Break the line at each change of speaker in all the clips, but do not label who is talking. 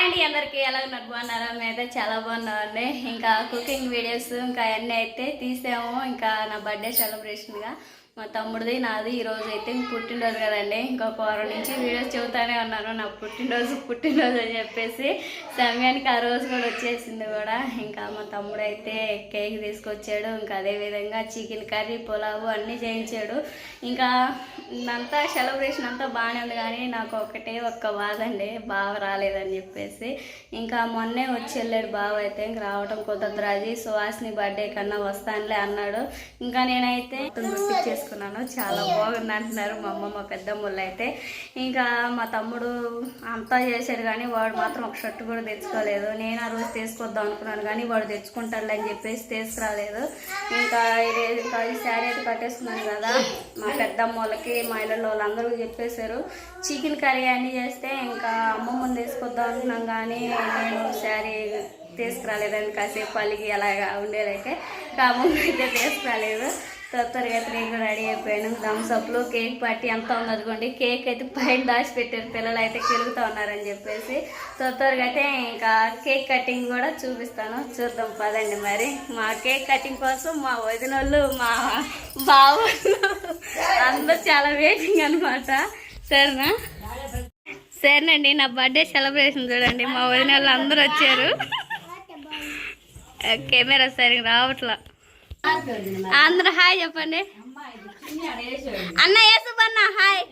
అండి అందరికి ఎలా ఉన్నారు బాగున్నారా మేమైతే చాలా బాగున్నామండి ఇంకా కుకింగ్ వీడియోస్ ఇంకా అన్నీ అయితే తీసాము ఇంకా నా బర్త్డే సెలబ్రేషన్గా మా తమ్ముడిది నాది ఈరోజు అయితే పుట్టినరోజు కదండి ఇంకొక వారం నుంచి వీడియోస్ చెబుతానే ఉన్నాను నా పుట్టినరోజు అని చెప్పేసి సమయానికి ఆ రోజు కూడా వచ్చేసింది కూడా ఇంకా మా తమ్ముడు అయితే కేక్ తీసుకొచ్చాడు ఇంకా అదేవిధంగా చికెన్ కర్రీ పులావు అన్నీ చేయించాడు ఇంకా అంతా సెలబ్రేషన్ అంతా బాగానే ఉంది కానీ నాకు ఒక్క బాధ అండి బావ రాలేదని చెప్పేసి ఇంకా మొన్నే వచ్చి వెళ్ళాడు బావ అయితే ఇంక రావటం కుదరదు అది సుహాసిని బర్త్డే కన్నా వస్తానులే అన్నాడు ఇంకా నేనైతే చేసుకున్నాను చాలా బాగుంది అంటున్నారు మా అమ్మ మా పెద్దమ్మళ్ళు అయితే ఇంకా మా తమ్ముడు అంతా చేశాడు కానీ వాడు మాత్రం ఒక షర్ట్ కూడా తెచ్చుకోలేదు నేను ఆ రోజు తీసుకొద్దాం అనుకున్నాను కానీ వాడు తెచ్చుకుంటాడులే అని చెప్పేసి తీసుకురాలేదు ఇంకా ఈ శారీ అయితే కట్టేసుకున్నాను కదా మా పెద్దమ్మ వాళ్ళకి మా ఇళ్ళలో వాళ్ళందరూ చెప్పేశారు చికెన్ కర్రీ అన్నీ చేస్తే ఇంకా అమ్మమ్మని తీసుకొద్దాం అనుకున్నాం కానీ నేను శారీ తీసుకురాలేదని కాసేపు అలిగి అలాగా ఉండేదైతే ఇంకా అమ్మమ్మ అయితే తీసుకురాలేదు త్వరగా నేను కూడా రెడీ అయిపోయాను థమ్స్అప్లో కేక్ పార్టీ అంతా ఉంది అనుకోండి కేక్ అయితే పైన దాచిపెట్టారు పిల్లలు అయితే కెలుగుతూ ఉన్నారని చెప్పేసి త్వరగా అయితే ఇంకా కేక్ కటింగ్ కూడా చూపిస్తాను చూద్దాం పదండి మరి మా కేక్ కటింగ్ కోసం మా వదినోళ్ళు మా బావోళ్ళు అందరూ చాలా వెయిటింగ్ అనమాట సరేనా సరేనండి నా బర్త్డే సెలబ్రేషన్ చూడండి మా వదినోళ్ళు అందరూ వచ్చారు కెమెరా సరిగ్గా రావట్లా అందరూ హాయ్ చెప్పండి అన్న యేసుబన్న హాయ్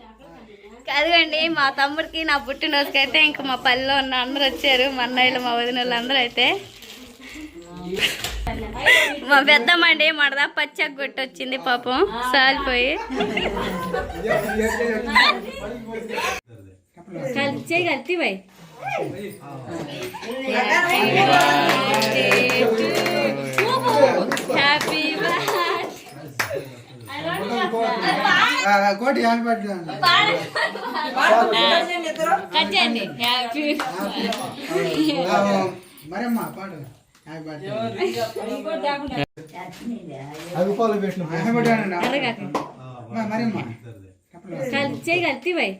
అదిగండి మా తమ్ముడికి నా పుట్టినరోజుకి అయితే ఇంకా మా పల్లెలో ఉన్న అందరూ వచ్చారు మా అన్నయ్యలు మా వదినలు అందరూ అయితే మా పెద్దమ్మండి మడదా పచ్చకి కొట్టి వచ్చింది పాపం సాలిపోయి కలిసి బాయ్ హ్యాపీ
కోటి మరమ్మ పాడు
కలిసి కలిసి బాయ్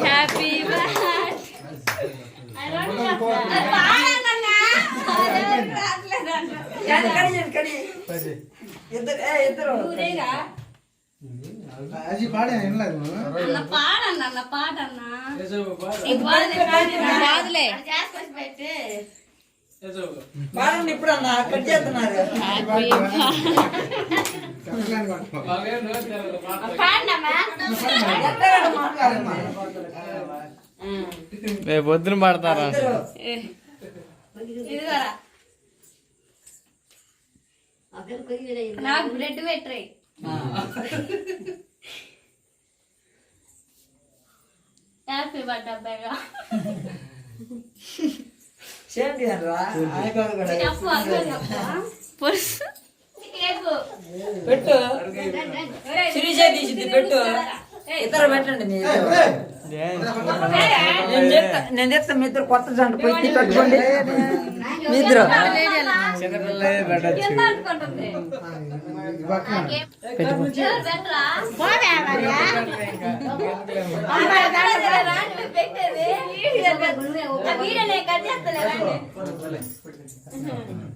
హ్యాపీ
అది పాడే
పాడన్న పాడన్నా
పాడండి ఇప్పుడు అన్న కట్ చేస్తున్నారు
పొద్దున పాడతారా
నాకు బ్రెడ్ పెట్టరే హ్యాపీ బర్త్డే అబ్బాయిగా
పెట్టు సిరీస్ తీసింది పెట్టు ఇద్దరు పెట్టండి నేను చెప్తా మీ ఇద్దరు కొత్త జంట పోయి పెట్టుకోండి మీ ఇద్దరు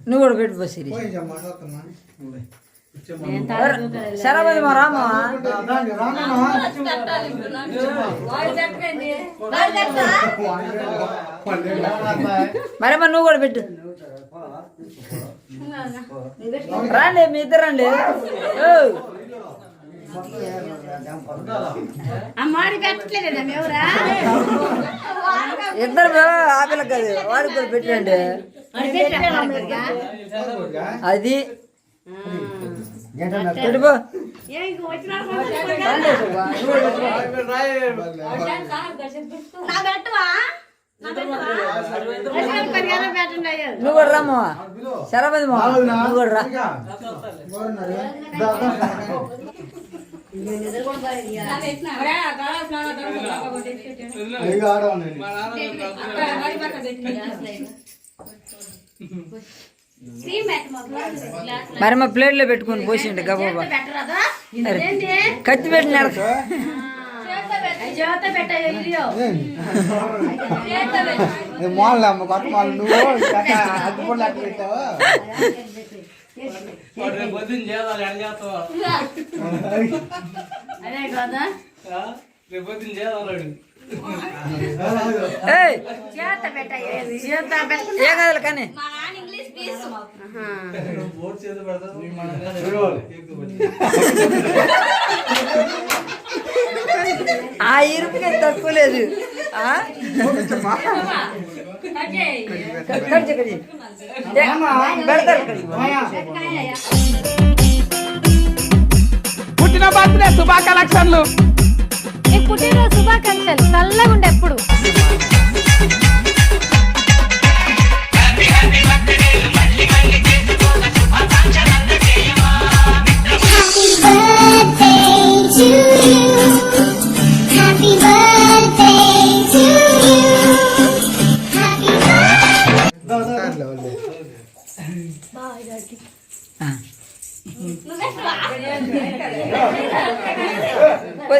నువ్వు కూడా పెట్టు సిరీస్ శరభది మా రామా మరేమో నువ్వు కూడా పెట్టు రండి మీ ఇద్దరు రండి ఇద్దరు ఆపిల్ల కాదు వాడికి కూడా పెట్టండి అది నువ్వు కూడా రామ్మా శరభది నువ్వు కూడా రా మరి మా ప్లేట్లో పెట్టుకుని పోసిండు గబాబా కత్తి పెట్టినాడు
మాల్ అమ్మ కొత్త మాల్ నువ్వు అగ్గిపొడి అట్టు పెట్టావు
అదే కదా
ఏయ్ ఏం కాదు కానీ
మా నాన్న ఇంగ్లీష్ పీస్
ఆ ఇరుపుకి తక్కువ లేదు
పుట్టిన బర్త్డే శుభాకాంక్షలు.
పుట్టినరోజు శుభాకాంక్షలు. చల్లగా ఉండే ఎప్పుడు.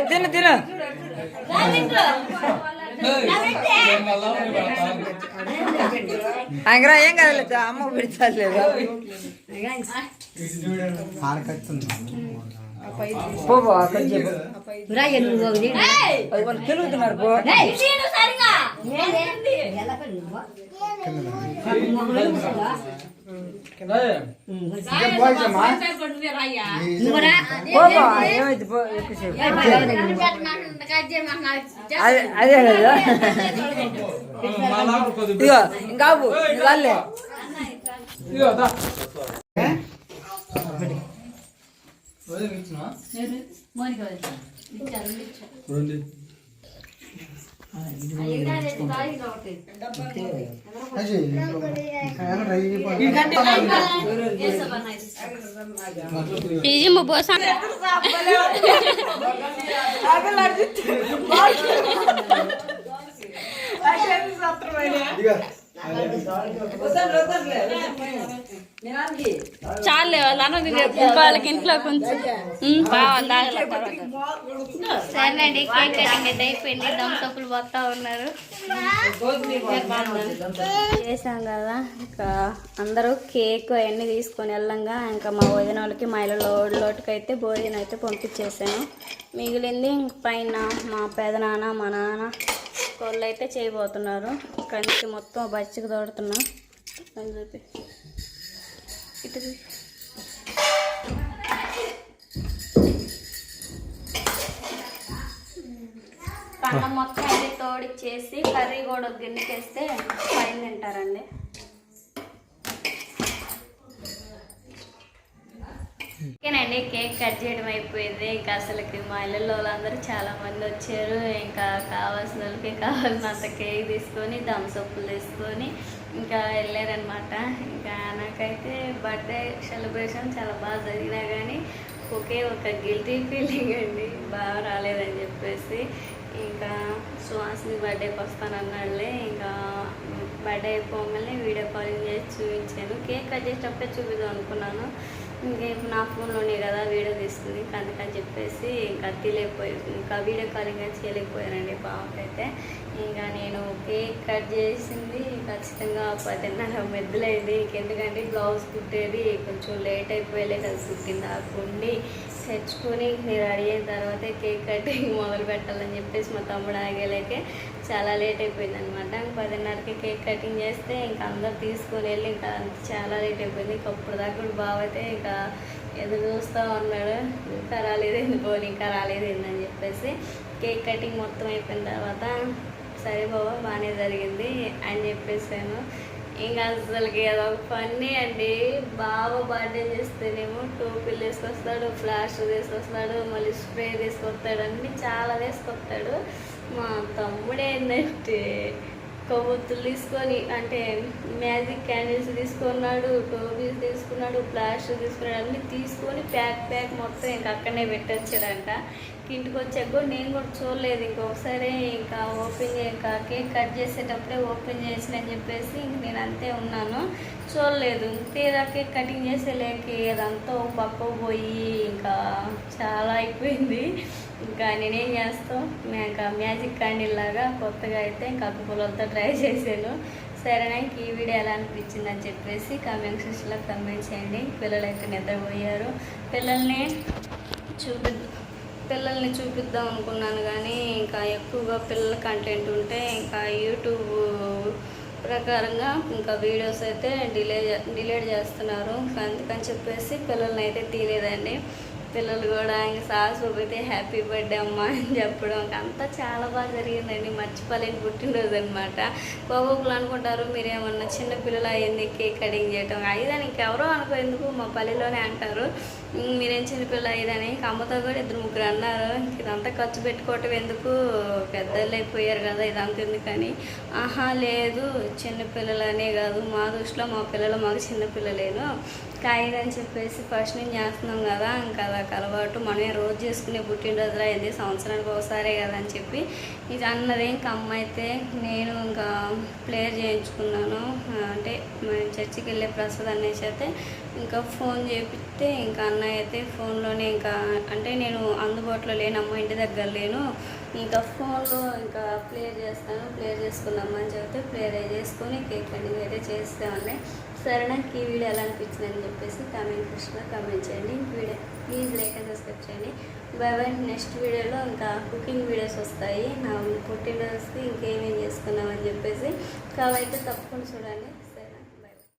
తిను తిను అంగరా ఏం కాదు అమ్మ పెడతాలేదు పోబో అక్కడ చెప్పు వాళ్ళు తిరుగుతున్నారు పో పోబో ఏమైంది పో ఎక్కువసేపు అదే కదా ఇగో ఇంకా వాళ్ళే
చాలే వాళ్ళకి ఇంట్లో కొంచెం సరేనండి. కేక్ కటింగ్ అయితే అయిపోయింది. దంసప్పులు పోతా ఉన్నారు. చేసాం కదా ఇంకా అందరూ కేక్ అవన్నీ తీసుకొని వెళ్ళంగా ఇంకా మా వదిన వాళ్ళకి మా లోటుకి అయితే భోజనం అయితే పంపించేసాను. మిగిలింది ఇంక పైన మా పెదనాన్న మా నాన్న వాళ్ళు అయితే చేయబోతున్నారు. కంటికి మొత్తం బచ్చికి తోడుతున్నా అని చూపి ఇటు కన్నం మొత్తం అయితే తోడిచ్చేసి కర్రీ కూడా ఒక గిన్నెకేస్తే పైన తింటారండి. ఓకేనండి, కేక్ కట్ చేయడం అయిపోయింది. ఇంకా అసలుకి మా ఇళ్ళల్లో వాళ్ళందరూ చాలా మంది వచ్చారు. ఇంకా కావాల్సిన వాళ్ళకి కావాల్సినంత కేక్ తీసుకొని థమ్సప్లు తీసుకొని ఇంకా వెళ్ళారనమాట. ఇంకా నాకైతే బర్త్డే సెలబ్రేషన్ చాలా బాగా జరిగినా కానీ ఒకే ఒక గిల్టీ ఫీలింగ్ అండి, బాగా రాలేదని చెప్పేసి. ఇంకా సుహాసిని బర్త్డేకి వస్తానన్నాడులే. ఇంకా బర్త్డే అయిపోగానే వీడియో కాలింగ్ చేసి చూపించాను. కేక్ కట్ చేసేటప్పుడే చూపిద్దాం అనుకున్నాను. ఇంకా ఇప్పుడు నా ఫోన్లోనే కదా వీడియో తీస్తుంది, అందుకని చెప్పేసి ఇంకా ఇంకా వీడియో కాలింగ్ చేయలేకపోయానండి బావకైతే. ఇంకా నేను కేక్ కట్ చేసింది ఖచ్చితంగా 10:30 మెద్దులైంది. ఇంకెందుకంటే బ్లౌజ్ కుట్టేది కొంచెం లేట్ అయిపోయలే కదా, కుట్టింది ఆకుండి తెచ్చుకొని నేను రెడీ అయిన తర్వాత కేక్ కటింగ్ మొదలు పెట్టాలని చెప్పేసి మా తమ్ముడు ఆగేలేకే చాలా లేట్ అయిపోయింది అనమాట. 10:30కి కేక్ కటింగ్ చేస్తే ఇంకా అందరు తీసుకొని వెళ్ళి ఇంకా చాలా లేట్ అయిపోయింది. ఇంకా అప్పుడు దాకా కూడా బావ అయితే ఇంకా ఎదురు చూస్తూ ఉన్నాడు, ఇంకా రాలేదేంది పోనీ, ఇంకా రాలేదేందని చెప్పేసి. కేక్ కటింగ్ మొత్తం అయిపోయిన తర్వాత సరే బాబా బాగానే జరిగింది అని చెప్పేసాను. ఇంకా అసలుకి అదొక ఫన్నీ అండి. బావ బర్త్డే చేస్తేనేమో టోపీలు తీసుకొస్తాడు, ఫ్లాష్ తీసుకొస్తాడు, మళ్ళీ స్ప్రే తీసుకొస్తాడు, అన్నీ చాలా తీసుకొస్తాడు. మా తమ్ముడు ఏంటంటే కొవ్వొత్తులు తీసుకొని అంటే మ్యాజిక్ క్యాండిల్స్ తీసుకున్నాడు, టోపీస్ తీసుకున్నాడు, ఫ్లాష్ తీసుకున్నాడు, అన్నీ తీసుకొని ప్యాక్ మొత్తం ఇంకా అక్కడనే పెట్టొచ్చాడంట. ఇంటికి వచ్చాక కూడా నేను కూడా చూడలేదు. ఇంకొకసారి ఇంకా ఇంకా కేక్ కట్ చేసేటప్పుడే ఓపెన్ చేసినని చెప్పేసి ఇంక నేను అంతే ఉన్నాను, చూడలేదు. తీరా కేక్ కటింగ్ చేసేలేకి అదంతా పక్క పోయి ఇంకా చాలా అయిపోయింది. ఇంకా నేనేం చేస్తాం ఇంకా మ్యాజిక్ క్యాండిల్ లాగా కొత్తగా అయితే ఇంకా పుల్లలతో ట్రై చేశాను. సరేనా, ఈ వీడియో ఎలా అనిపించింది అని చెప్పేసి కామెంట్ సెక్షన్లో కామెంట్ చేయండి. పిల్లలు అయితే నిద్రపోయారు. పిల్లల్ని చూపిద్దాం అనుకున్నాను కానీ ఇంకా ఎక్కువగా పిల్లల కంటెంట్ ఉంటే ఇంకా యూట్యూబ్ ప్రకారంగా ఇంకా వీడియోస్ అయితే డిలీట్ చేస్తున్నారు. అందుకని చెప్పేసి పిల్లల్ని అయితే తీయలేదండి. పిల్లలు కూడా ఇంకా సాహసబాబు అయితే హ్యాపీ బర్త్డే అమ్మ అని చెప్పడం అంతా చాలా బాగా జరిగిందండి. మర్చిపోలేని పుట్టినరోజు అనమాట. ఒక్కొక్కరు అనుకుంటారు మీరేమన్నా చిన్న పిల్లలు అయ్యింది కేక్ కటింగ్ చేయటం అయ్యిదని ఇంకెవరో అనుకో, ఎందుకు మా పల్లెలోనే అంటారు మీరేం చిన్నపిల్లలు అయ్యిదని. ఇంకా అమ్మతో కూడా 2-3 అన్నారు ఇదంతా ఖర్చు పెట్టుకోవటం ఎందుకు, పెద్దలు అయిపోయారు కదా ఇదంతా ఎందుకని. ఆహా లేదు, చిన్నపిల్లలనే కాదు మా దృష్టిలో మా పిల్లలు మాకు చిన్నపిల్లలేను కాయదని చెప్పేసి ఫస్ట్ నేను చేస్తున్నాం కదా ఇంకా అదొక అలవాటు, మనమే రోజు చేసుకునే పుట్టినరోజులు అయింది సంవత్సరానికి ఒకసారే కదా అని చెప్పి ఇది అన్నది. ఇంకా అమ్మ అయితే నేను ఇంకా ప్లేయర్ చేయించుకున్నాను. అంటే చర్చికి వెళ్ళే ప్రసాద్ అనేసి అయితే ఇంకా ఫోన్ చేపిస్తే ఇంకా అన్నయ్య అయితే ఫోన్లోనే ఇంకా అంటే నేను అందుబాటులో లేను, అమ్మ ఇంటి దగ్గర లేను, ఇంకా ఫోన్లో ఇంకా ప్లేయర్ చేసుకుందామని చెప్తే ప్లేయర్ చేసుకొని కేక్ కటింగ్ అయితే చేస్తామని. సరే, నాకు ఈ వీడియో ఎలా అనిపించింది అని చెప్పేసి కామెంట్ సెక్షన్లో కామెంట్ చేయండి. Video please like and subscribe చేయండి. బై. నెక్స్ట్ వీడియోలో ఇంకా కుకింగ్ వీడియోస్ వస్తాయి. నా పుట్టినరోజుకి ఇంకేమేం చేసుకున్నామని చెప్పేసి కాబట్టి తప్పకుండా చూడండి.